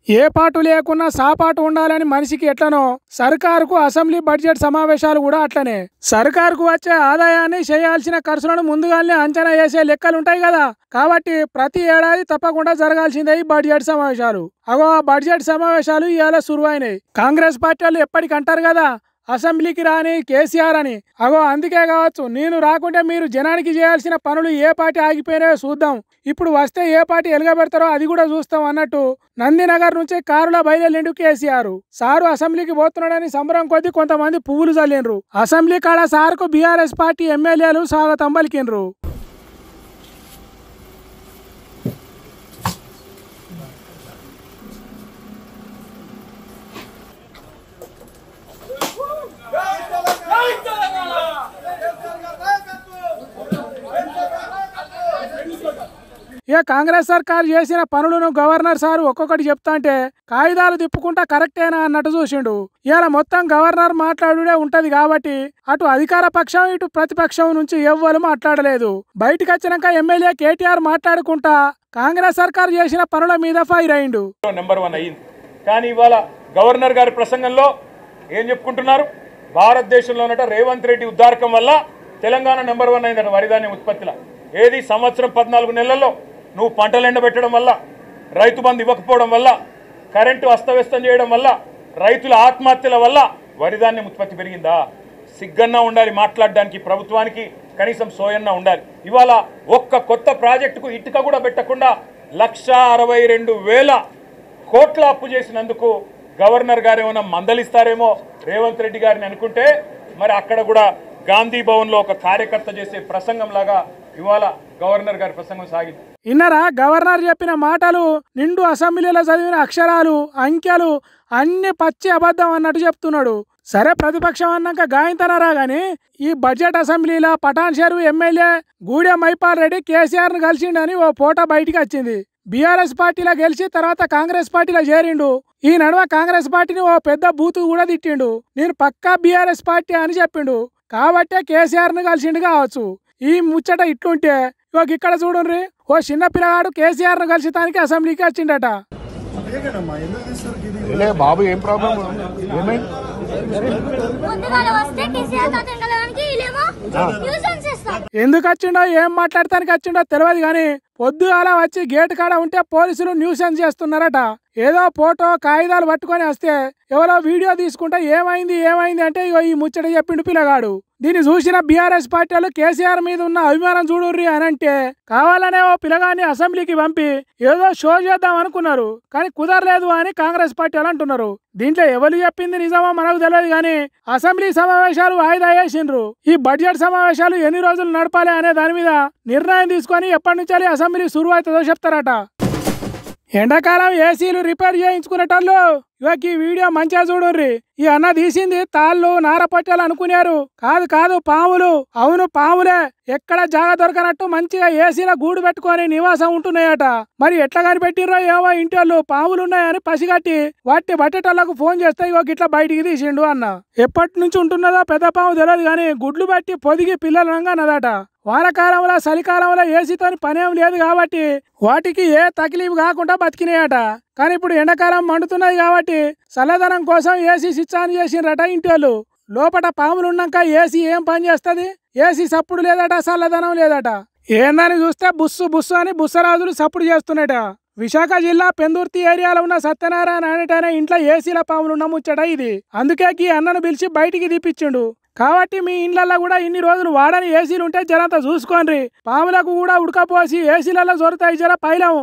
ఏ పాటు లేకున్నా సాపాటు ఉండాలని మనిషికి ఎట్లనో సర్కారుకు అసెంబ్లీ బడ్జెట్ సమావేశాలు కూడా అట్లనే. సర్కారుకు వచ్చే ఆదాయాన్ని చేయాల్సిన ఖర్చులను ముందుగానే అంచనా వేసే లెక్కలుంటాయి కదా. కాబట్టి ప్రతి ఏడాది తప్పకుండా జరగాల్సిందే ఈ బడ్జెట్ సమావేశాలు. అగో ఆ బడ్జెట్ సమావేశాలు ఇవాళ సురువైనాయి. కాంగ్రెస్ పార్టీ వాళ్ళు ఎప్పటికంటారు కదా అసెంబ్లీకి రాని కేసీఆర్ అని. అగో అందుకే కావచ్చు నేను రాకుంటే మీరు జనానికి చేయాల్సిన పనులు ఏ పార్టీ ఆగిపోయినాయో చూద్దాం, ఇప్పుడు వస్తే ఏ పార్టీ ఎలుగబెడతారో అది కూడా చూస్తాం అన్నట్టు నందినగర్ నుంచి కారులో బయలుదేరిండు కేసీఆర్. సారు అసెంబ్లీకి పోతున్నాడని సంబరం కొద్దీ కొంతమంది పువ్వులు చల్లిండ్రు. అసెంబ్లీ కాడ సార్కు బీఆర్ఎస్ పార్టీ ఎమ్మెల్యేలు స్వాగతం పలికిండ్రు. ఇక కాంగ్రెస్ సర్కారు చేసిన పనులను గవర్నర్ సార్ ఒక్కొక్కటి చెప్తాంటే కాగితాలు తిప్పుకుంటా కరెక్టేనా అన్నట్టు చూసిండు. ఇవాళ మొత్తం గవర్నర్ మాట్లాడుడే ఉంటది కాబట్టి అటు అధికార పక్షం ఇటు ప్రతిపక్షం నుంచి ఎవ్వరు మాట్లాడలేదు. బయటకు వచ్చినాక ఎమ్మెల్యే కేటీఆర్ మాట్లాడుకుంటా కాంగ్రెస్ సర్కారు చేసిన పనుల మీద ఫైర్ అయిండు. నెంబర్ 1 అయింది. కానీ ఇవాళ గవర్నర్ గారి ప్రసంగంలో ఏం చెప్పుకుంటున్నారు? భారతదేశంలోనట రేవంత్ రెడ్డి ఉద్దారకం వల్ల తెలంగాణ నెంబర్ 1 అయిందట వరిధాన్యం ఉత్పత్తిలో. ఏది సంవత్సరం 14 నెలల్లో నువ్వు పంటలు ఎండబెట్టడం వల్ల, రైతు బంధు ఇవ్వకపోవడం వల్ల, కరెంటు అస్తవ్యస్తం చేయడం వల్ల, రైతుల ఆత్మహత్యల వల్ల వరిధాన్యం ఉత్పత్తి పెరిగిందా? సిగ్గన్నా ఉండాలి మాట్లాడడానికి ప్రభుత్వానికి, కనీసం సోయన్నా ఉండాలి. ఇవాళ ఒక్క కొత్త ప్రాజెక్టుకు ఇటుక కూడా పెట్టకుండా 1,62,000 కోట్ల అప్పు చేసినందుకు గవర్నర్ గారు ఏమైనా మందలిస్తారేమో రేవంత్ రెడ్డి గారిని అనుకుంటే, మరి అక్కడ కూడా గాంధీ భవన్లో ఒక కార్యకర్త చేసే ప్రసంగం లాగా ఇవాళ గవర్నర్ గారి ప్రసంగం సాగింది. ఇన్నరా గవర్నర్ చెప్పిన మాటలు నిండు అసెంబ్లీలో చదివిన అక్షరాలు అంకెలు అన్ని పచ్చి అబద్ధం అన్నట్టు చెప్తున్నాడు. సరే ప్రతిపక్షం అన్నాక గాయంతనరా గాని ఈ బడ్జెట్ అసెంబ్లీలో పటాన్ చెరువు ఎమ్మెల్యే గూడెం మైపాల్ రెడ్డి కేసీఆర్ ను కలిసిండని ఓ ఫోటో బయటికి వచ్చింది. బీఆర్ఎస్ పార్టీలో గెలిచి తర్వాత కాంగ్రెస్ పార్టీలో చేరిండు. ఈ నడుమ కాంగ్రెస్ పార్టీని ఓ పెద్ద బూతు కూడా తిట్టిండు. నేను పక్కా బీఆర్ఎస్ పార్టీ అని చెప్పిండు. కాబట్టే కేసీఆర్ ను కలిసిండు కావచ్చు. ఈ ముచ్చట ఇట్లుంటే ఇవాళ ఇక్కడ చూడండి, ఓ చిన్న పిల్లగాడు కేసీఆర్ ను కలిసితానికి అసెంబ్లీకి వచ్చిండట. బాబు ఏం ప్రాబ్లం? ఎందుకు వచ్చిండో ఏం మాట్లాడటానికి వచ్చిండో తెలియదు కానీ పొద్దుగాల వచ్చి గేట్ కాడ ఉంటే పోలీసులు న్యూసెన్స్ చేస్తున్నారట. ఏదో ఫోటో కాగితాలు పట్టుకొని వస్తే ఎవరో వీడియో తీసుకుంటే ఏమైంది అంటే ఈ ముచ్చట చెప్పిండు పిల్లగాడు. దీన్ని చూసిన బీఆర్ఎస్ పార్టీ వాళ్ళు కేసీఆర్ మీద ఉన్న అభిమానం చూడుర్రి అని అంటే కావాలనే ఓ పిల్లగాన్ని అసెంబ్లీకి పంపి ఏదో షో చేద్దాం అనుకున్నారు. కానీ కుదరలేదు అని కాంగ్రెస్ పార్టీ వాళ్ళు అంటున్నారు. దీంట్లో ఎవరు చెప్పింది నిజమో మనకు తెలియదు కానీ అసెంబ్లీ సమావేశాలు వాయిదా వేసిండ్రు. ఈ బడ్జెట్ సమావేశాలు ఎన్ని రోజులు నడపాలి అనే దాని మీద నిర్ణయం తీసుకొని ఎప్పటి నుంచి అసెంబ్లీ సురువు అవుతుందో చెప్తారట. ఎండాకాలం ఏసీలు రిపేర్ చేయించుకునేటోళ్ళు ఇవాళ ఈ వీడియో మంచిగా చూడుర్రి. ఈ అన్న తీసింది తాళ్ళు నారపట్టెలు అనుకున్నారు. కాదు పాములు. అవును పాములే. ఎక్కడ జాగ దొరకనట్టు మంచిగా ఏసీల గూడు పెట్టుకొని నివాసం ఉంటున్నాయట. మరి ఎట్లా కనిపెట్టిర్రో ఏమో ఇంటి వాళ్ళు పాములున్నాయని పసిగట్టి వాటిని బట్టేటోళ్లకు ఫోన్ చేస్తే ఇట్లా బయటికి తీసిండు అన్న. ఎప్పటి నుంచి ఉంటున్నదో పెద్ద పాము తెలియదు కానీ గుడ్లు బట్టి పొదిగి పిల్లలంగా అన్నదట. వానకాలంలో చలికాలంలో ఏసీతోని పనేం లేదు కాబట్టి వాటికి ఏ తకిలీఫ్ కాకుండా బతికినాయట. కానీ ఇప్పుడు ఎండాకాలం మండుతున్నది కాబట్టి చల్లదనం కోసం ఏసీ స్విచ్ ఆన్ చేసిండ్రట ఇంటి వాళ్ళు. లోపల పాములున్నాక ఏసీ ఏం పని చేస్తుంది? ఏసీ సప్పుడు లేదట, చల్లదనం లేదట. ఏందని చూస్తే బుస్సు అని బుస్సరాజులు సప్పుడు చేస్తున్నాయట. విశాఖ జిల్లా పెందుర్తి ఏరియాలో ఉన్న సత్యనారాయణ అనేటనే ఇంట్లో ఏసీల పాములున్న ముచ్చట ఇది. అందుకే ఈ అన్నను పిలిచి బయటికి తీపిచ్చిండు. కాబట్టి మీ ఇండ్లలో కూడా ఇన్ని రోజులు వాడని ఏసీలు ఉంటే జరంతా చూసుకోండి. పాములకు కూడా ఉడకపోసి ఏసీలలో జొరుతాయి జర పైలం.